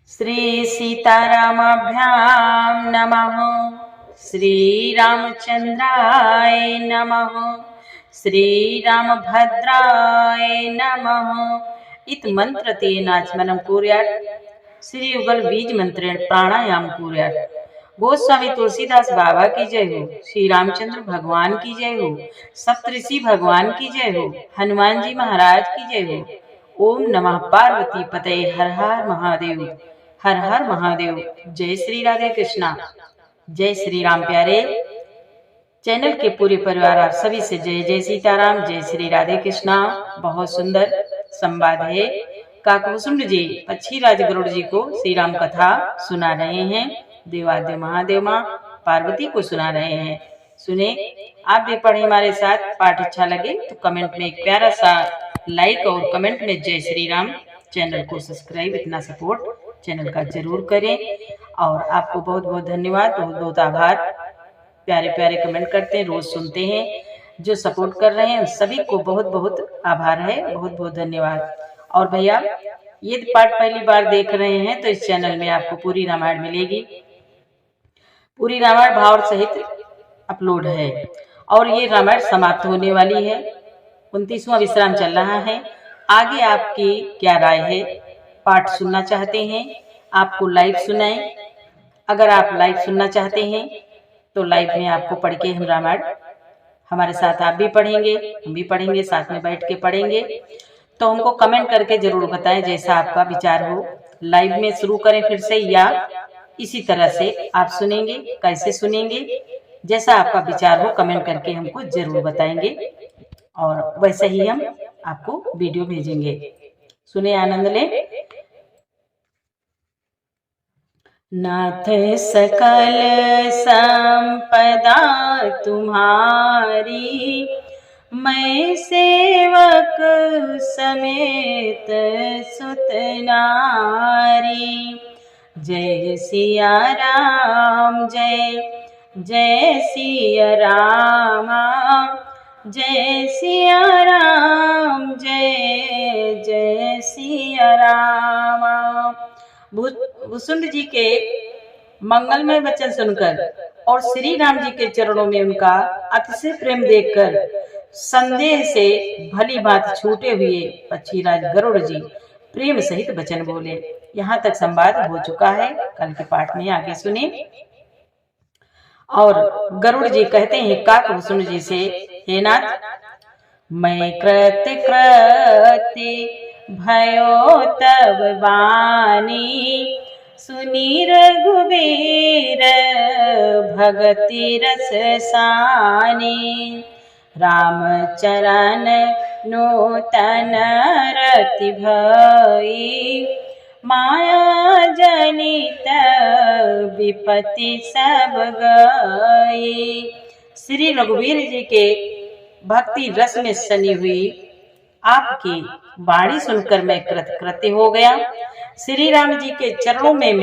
श्री सीतारामाभ्यां नमः। श्री रामचंद्राय नमः। श्री रामभद्राय नमः। इत मंत्र तेनाचमनं कुर्यात्। श्री युगल बीज मंत्रेण प्राणायाम कुर्यात्। गोस्वामी तुलसीदास बाबा की जय हो। श्री रामचंद्र भगवान की जय हो। सप्तऋषि भगवान की जय हो। हनुमान जी महाराज की जय हो। ओम नमः पार्वती पतये। हर हर महादेव। हर हर महादेव। जय श्री राधे कृष्णा। जय श्री राम प्यारे। चैनल के पूरे परिवार आप सभी से जय जय सीताराम, जय श्री राधे कृष्णा। बहुत सुंदर संवाद है। काकभूषुंड जी पक्षीराज गरुड़ जी को श्री राम कथा सुना रहे हैं। देवादेव महादेव माँ पार्वती को सुना रहे हैं। सुने, आप भी पढ़े हमारे साथ। पाठ अच्छा लगे तो कमेंट में एक प्यारा सा लाइक और कमेंट में जय श्री राम। चैनल को सब्सक्राइब, इतना सपोर्ट चैनल का जरूर करें। और आपको बहुत बहुत धन्यवाद, बहुत बहुत आभार। प्यारे प्यारे कमेंट करते हैं, रोज सुनते हैं। जो सपोर्ट कर रहे हैं सभी को बहुत बहुत आभार है, बहुत बहुत धन्यवाद। और भैया, ये पाठ पहली बार देख रहे हैं तो इस चैनल में आपको पूरी रामायण मिलेगी। पूरी रामायण भाव सहित अपलोड है। और ये रामायण समाप्त होने वाली है। 29वां विश्राम चल रहा है। आगे आपकी क्या राय है? पाठ सुनना चाहते हैं, आपको लाइव सुनाएं? अगर आप लाइव सुनना चाहते हैं तो लाइव में आपको पढ़ के हम रामायण, हमारे साथ आप भी पढ़ेंगे, हम भी पढ़ेंगे, साथ में बैठ के पढ़ेंगे। तो हमको कमेंट करके जरूर बताएं जैसा आपका विचार हो। लाइव में शुरू करें फिर से या इसी तरह से आप सुनेंगे? कैसे सुनेंगे? जैसा आपका विचार हो कमेंट करके हमको जरूर बताएंगे और वैसे ही हम आपको वीडियो भेजेंगे। सुने, आनंद लें। नाथ सकल संपदा तुम्हारी, मैं सेवक समेत सुत नारी। जय सिया राम, जय जय सिया राम, जय सिया राम, जय जय सिया राम। भूसुंड जी के मंगलमय वचन सुनकर और श्री राम जी के चरणों में उनका अतिशय प्रेम देखकर संदेह से भली बात छूटे हुए पक्षीराज गरुड़ जी प्रेम सहित वचन बोले। यहाँ तक संवाद हो चुका है। कल के पाठ में आगे सुने। और गरुड़ जी कहते हैं काकभूषुंड जी से, हे नाथ, मैं कृत्य भयो तब बानी, सुनी रघुवीर भगति रस सानी। राम चरण नूतन रति भई, माया जनित विपत्ति सब गई। श्री रघुवीर जी के भक्ति रस में सनी हुई आपकी वाणी सुनकर मैं कृतकृत्य हो गया। श्री राम जी के चरणों में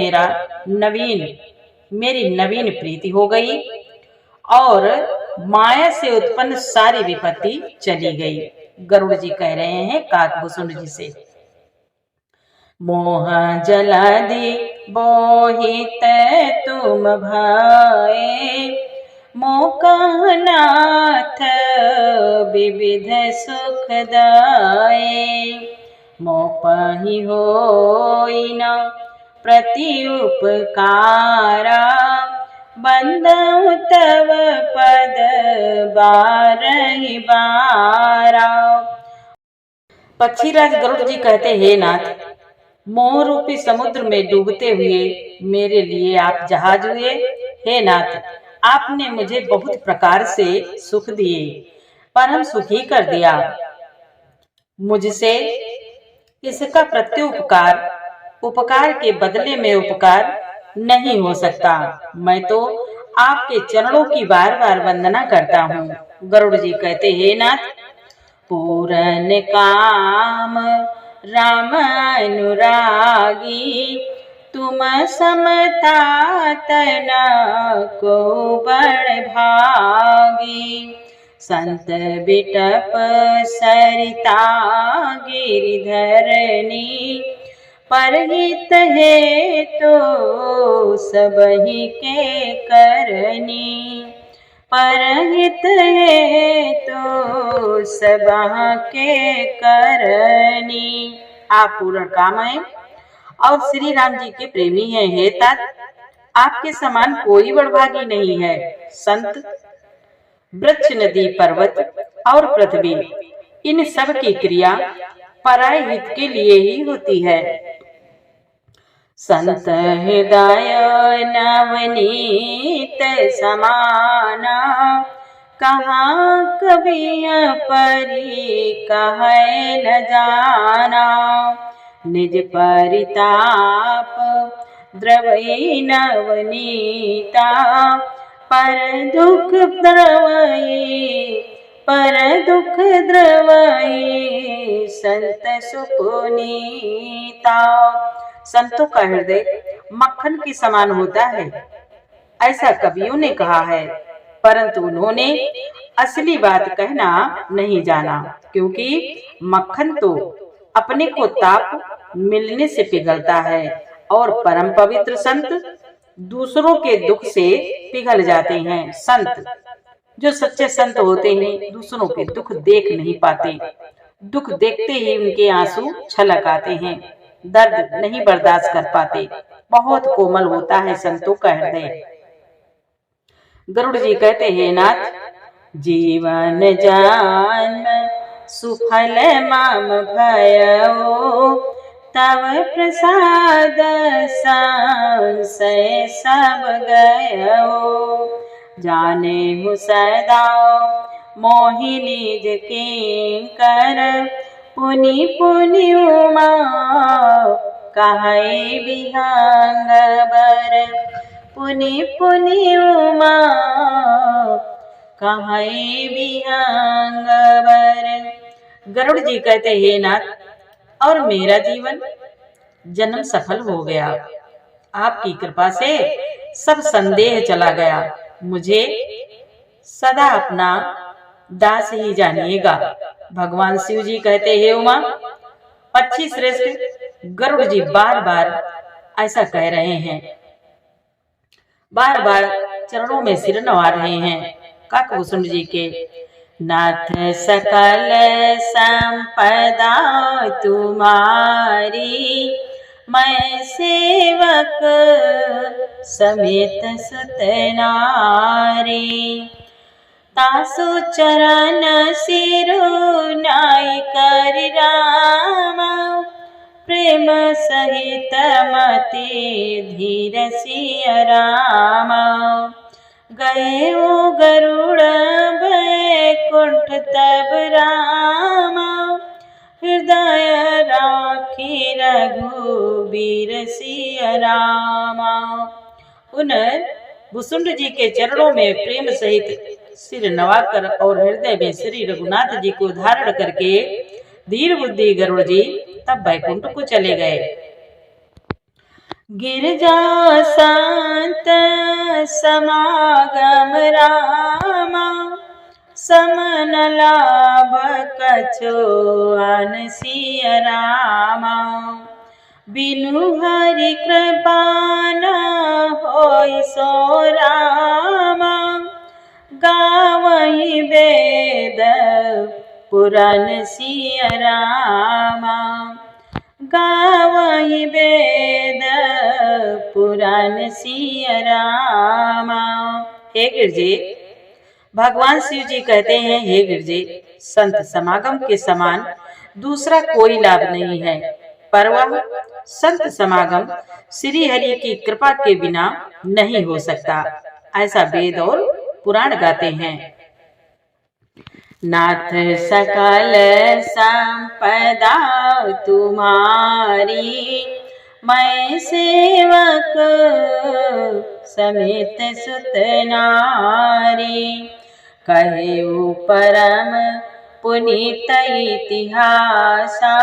मेरी नवीन प्रीति हो गई और माया से उत्पन्न सारी विपत्ति चली गई। गरुड़ जी कह रहे हैं काकभूषुंड जी से, मोह जलादि बोहित तुम भये, मोकनाथ विविध सुख दाये। मोपहि होई न प्रति उपकारा, बंदउ तव पद बारहि बारा। पक्षीराज गरुड़ जी कहते, हे नाथ, मोह रूपी समुद्र में डूबते हुए मेरे लिए आप जहाज हुए। हे नाथ, आपने मुझे बहुत प्रकार से सुख दिए, परम सुखी कर दिया। मुझसे इसका उपकार के बदले में उपकार नहीं हो सकता। मैं तो आपके चरणों की बार बार वंदना करता हूँ। गरुड़ जी कहते, हे नाथ, पूरन काम राम अनुरागी, तुम समता तना को बड़ भागी। संत बिटप सरिता गिरिधरनी, परहित है तो सबहि के करनी, परहित है तो सबह के करनी। आप पूर्ण काम है और श्री राम जी के प्रेमी हैं। हे तात, आपके समान कोई बड़भागी नहीं है। संत, वृक्ष, नदी, पर्वत और पृथ्वी, इन सब की क्रिया पराय हित के लिए ही होती है। संत हृदय नवनीत समाना, कहाँ कभी परी कहे न जाना। निज परिताप द्रवई नवनीता, पर दुख द्रवई, पर दुख द्रवई संत सुपुनीता। संतों का हृदय मक्खन के समान होता है, ऐसा कवियों ने कहा है, परंतु उन्होंने असली बात कहना नहीं जाना, क्योंकि मक्खन तो अपने को ताप मिलने से पिघलता है और परम पवित्र संत दूसरों के दुख से पिघल जाते हैं। संत, जो सच्चे संत होते हैं, दूसरों के दुख देख नहीं पाते। दुख देखते ही उनके आंसू छलक आते हैं, दर्द नहीं बर्दाश्त कर पाते। बहुत कोमल होता है संतों का हृदय। गरुड़ जी कहते हैं, नाथ, जीवन जन्म सुफल मम भयो, तव प्रसाद संशय सब गयो। जाने हु सदा मोहिनी किंकर, पुनि पुनि उमा कहे विहंग बर। पुनि पुनि उमा कहे विहंग बर। गरुड़ जी कहते हैं, नाथ, और मेरा जीवन जन्म सफल हो गया। आपकी कृपा से सब संदेह चला गया। मुझे सदा अपना दास ही जानिएगा। भगवान शिव जी कहते हैं, उमा, पक्षी श्रेष्ठ गरुड़ जी बार बार ऐसा कह रहे हैं, बार बार चरणों में सिर नवा रहे हैं काकभूषण जी के। नाथ, सकल संपदा तुम्हारी, मैं सेवक समेत सुत नारी। तासु चरण सिरु नाई कर रामा, प्रेम सहित मति धीर सिय रामा। गए ओ गरुड़ बैकुंठ तब रामा, हृदय राखी रघुबीर सिय रामा। उन भुसुंड जी के चरणों में प्रेम सहित सिर नवाकर और हृदय में श्री रघुनाथ जी को धारण करके धीर बुद्धि गरुड़ जी तब बैकुंठ को चले गए। गिरजा संत समागम रामा, समन लाभ कछो अन सिय रामा। बिनु हरि कृपा न होई सो रामा, गावहि वेद पुराण सिय रामा। गावहि वेद पुराण सिय रामा। हे गिरजे, भगवान शिव जी कहते हैं, हे गिरजे, संत समागम के समान दूसरा कोई लाभ नहीं है, पर वह संत समागम श्री हरि की कृपा के बिना नहीं हो सकता, ऐसा वेद और पुराण गाते हैं। नाथ, सकल संपदा तुम्हारी, मैं सेवक समेत सुत नारी। कहे परम पुनीत इतिहासा,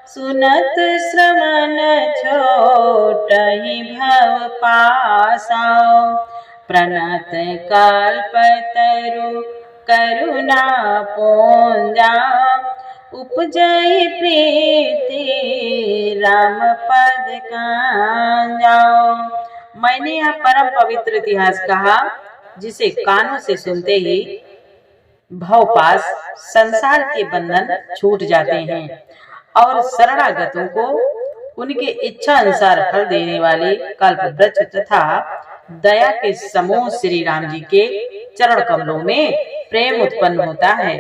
सुनत श्रमण छोटहि भव पासा। प्रणत कल्पतरु करुणा पुंजा, उपजय प्रीति राम पद कान जाओ। मैंने यह परम पवित्र इतिहास कहा, जिसे कानों से सुनते ही भवपाश संसार के बंधन छूट जाते हैं और शरणागतों को उनके इच्छा अनुसार फल देने वाले कल्प वृक्ष तथा दया के समूह श्री राम जी के चरण कमलों में प्रेम उत्पन्न होता है।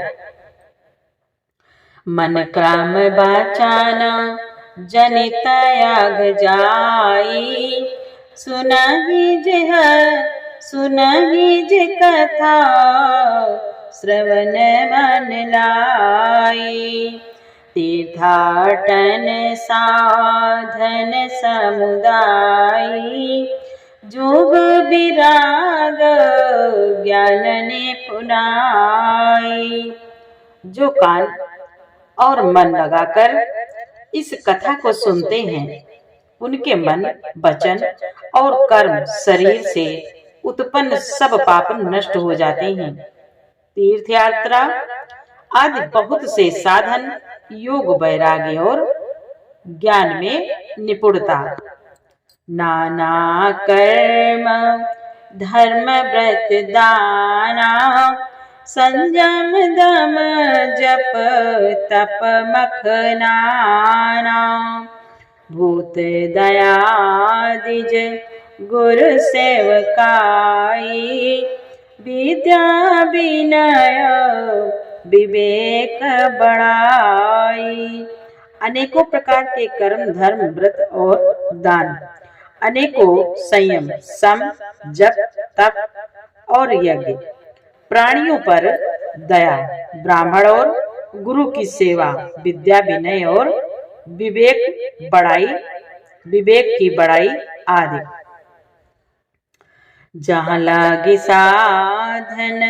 मन क्राम बाचाना जनित याग जाई, सुनहि जे कथा श्रवण मन लाई। तीर्थाटन साधन समुदायी, जोग विराग ज्ञान ने पुनाई। जो कान और मन लगाकर इस कथा को सुनते हैं, उनके मन, वचन और कर्म शरीर से उत्पन्न सब पाप नष्ट हो जाते हैं। तीर्थ यात्रा आदि बहुत से साधन, योग, वैराग्य और ज्ञान में निपुणता, नाना कर्म धर्म व्रत दाना, संयम दम जप तप मखनाना, भूत दया दिज गुरु सेवकाई, विद्या विनय विवेक बढ़ाई। अनेकों प्रकार के कर्म, धर्म, व्रत और दान, अनेकों संयम, सम, जप, तप और यज्ञ, प्राणियों पर दया, ब्राह्मण और गुरु की सेवा, विद्या विनय और विवेक की बढ़ाई आदि। जहाँ लागी साधन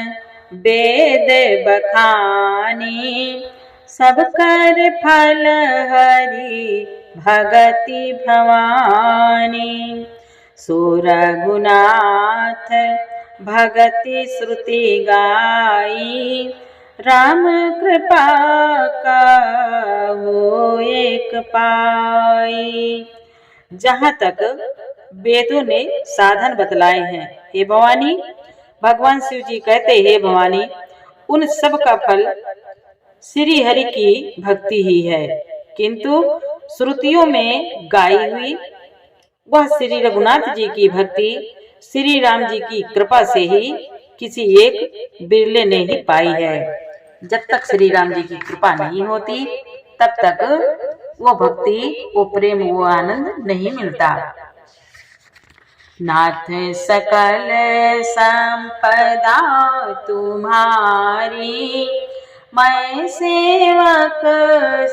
वेद बखानी, सब कर फल हरि भगति भवानी। सुर गुनाथ भगति श्रुति गाई, राम कृपा का हो एक पाई। जहाँ तक वेदों ने साधन बतलाए हैं, हे भवानी, भगवान शिव जी कहते, हे भवानी, उन सब का फल श्री हरि की भक्ति ही है, किंतु श्रुतियों में गाई हुई वह श्री रघुनाथ जी की भक्ति श्री राम जी की कृपा से ही किसी एक बिरले ने ही पाई है। जब तक श्री राम जी की कृपा नहीं होती, तब तक वो भक्ति, वो प्रेम, वो आनंद नहीं मिलता। नाथ सकल संपदा तुम्हारी, मैं सेवक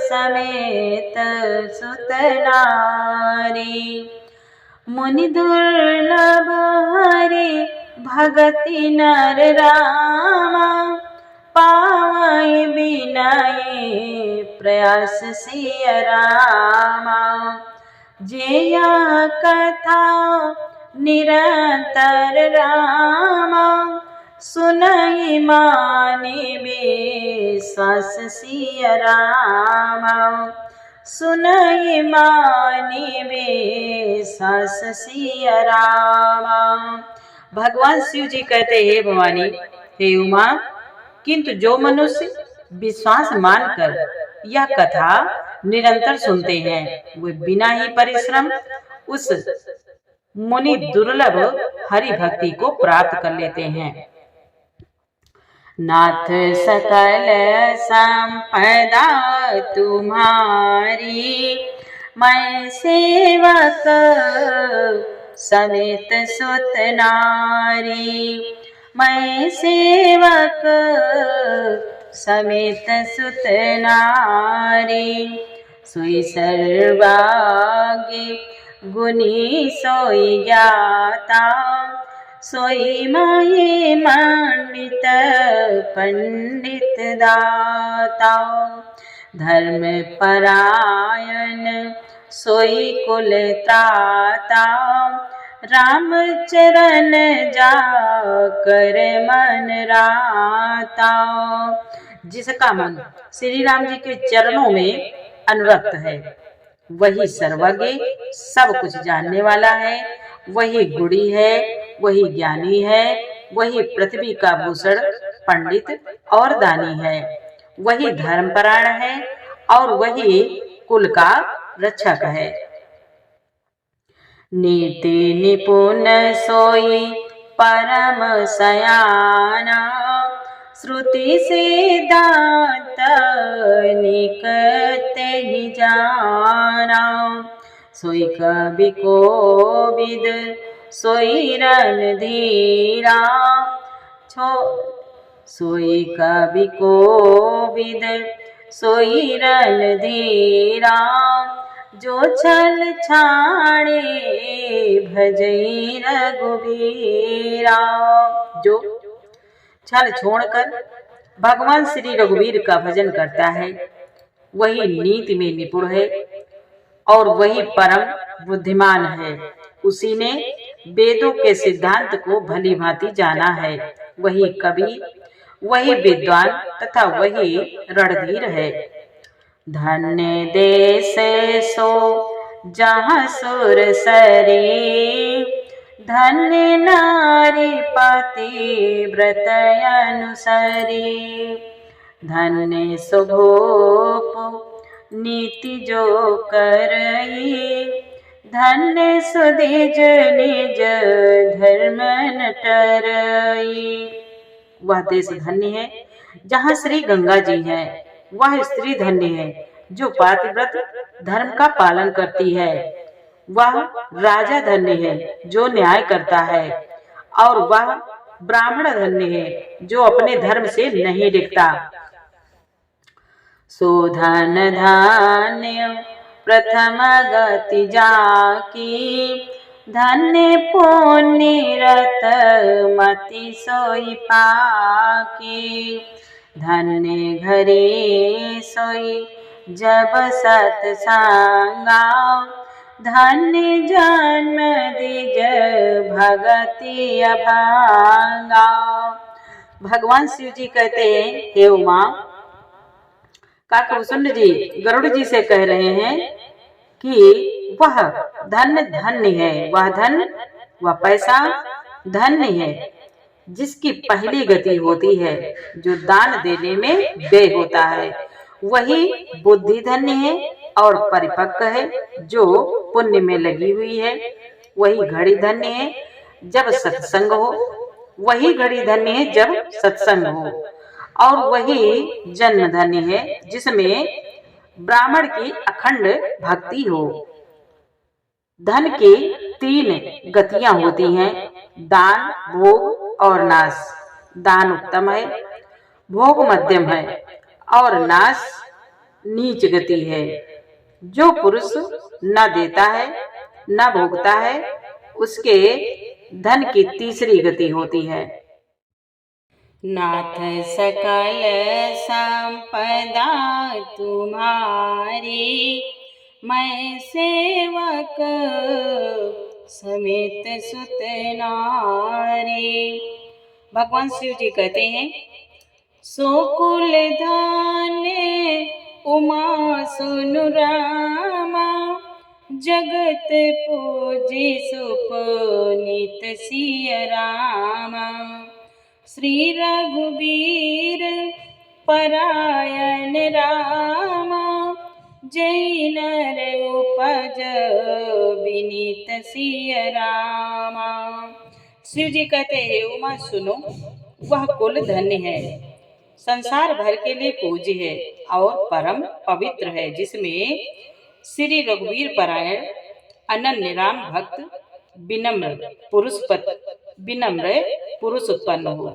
समेत सुत नारी। मुनि दुर्लभ हरि भगति नर रामा, पावई बिनय प्रयास सिय रामा। जेया कथा निरंतर रामा, सुनहि मानि विश्वास सिय रामा। सुनहि मानि विश्वास सिय रामा। भगवान शिव जी कहते, हे भवानी, हे उमा, किंतु जो मनुष्य विश्वास मानकर यह कथा निरंतर सुनते हैं, वे बिना ही परिश्रम उस मुनि दुर्लभ हरि भक्ति को प्राप्त कर लेते हैं। नाथ सकल संपदा तुम्हारी, मैं सेवक समेत सुत नारी। मैं सेवक समेत सुत नारी। सोई सर्वांगी गुनी सोई ज्ञाता, सोई माही मंडित पंडित दाता। धर्म परायण सोई कुल त्राता, राम चरण जाकर मन राता। जिसका मन श्री राम जी के चरणों में अनुरक्त है, वही सर्वज्ञ, सब कुछ जानने वाला है, वही गुणी है, वही ज्ञानी है, वही पृथ्वी का भूषण, पंडित और दानी है, वही धर्मपरायण है और वही कुल का रक्षक है। नीति निपुण सोई परम सयाना, श्रुति सिद्धांत निकट ही जाना, सोई कवि कोविद सोई रणधीरा, सोई कवि कोविद सोई रणधीरा, जो छल छाड़े भजई रघुवीरा। जो छल छोड़कर भगवान श्री रघुवीर का भजन करता है, वही नीति में निपुण है और वही परम बुद्धिमान है। उसी ने वेदों के सिद्धांत को भली भांति जाना है, वही कवि, वही विद्वान तथा वही रणधीर है। धन्य देश सो जहाँ सुर सरी, धन्य नारी पति व्रत अनुसरी, धन्य सुभूप नीति जो करई, धन्य सुदिज निज धर्म न टरई। वह देश धन्य है जहाँ श्री गंगा जी है, वह स्त्री धन्य है जो पातिव्रत धर्म का पालन करती है, वह राजा धन्य है जो न्याय करता है, और वह ब्राह्मण धन्य है जो अपने धर्म से नहीं डिगता। सुधन धान्य प्रथम गति जाकी, धन्य पुण्य रत मति सोई पाकी, धन्य घरे सोई जब सत्संगा, धन्य जन्म दिज भगति अभागा। भगवान शिव जी कहते हैं, हे उमा, काकभूषुंड जी गरुड़ जी से कह रहे हैं कि वह धन धन्य है, वह धन, वह पैसा धन्य है जिसकी पहली गति होती है, जो दान देने में व्यय होता है, वही बुद्धि धन्य है और परिपक्व है जो पुण्य में लगी हुई है, वही घड़ी धन्य है जब सत्संग हो, वही घड़ी धन्य है जब सत्संग हो, और वही जन्म धन्य है जिसमें ब्राह्मण की अखंड भक्ति हो। धन की 3 गतियां होती हैं, दान, भोग और नाश। दान उत्तम है, भोग मध्यम है और नाश नीच गति है। जो पुरुष न देता है न भोगता है, उसके धन की 3री गति होती है। नाथ सकल संपदा तुम्हारी, मैं सेवक समेत सुत नारी। भगवान शिव जी कहते हैं, सोकुल धान्य उमा सुनु रामा, जगत पूजी सुपुनीत सिय रामा, श्री रघुवीर परायण रामा, जय नर उपज विनीत सिय रामा। शिव जी कहते हैं, उमा सुनो, वह कुल धन्य है, संसार भर के लिए पूज्य है और परम पवित्र है, जिसमें श्री रघुवीर परायण अनन्य राम भक्त विनम्र पुरुष उत्पन्न हो।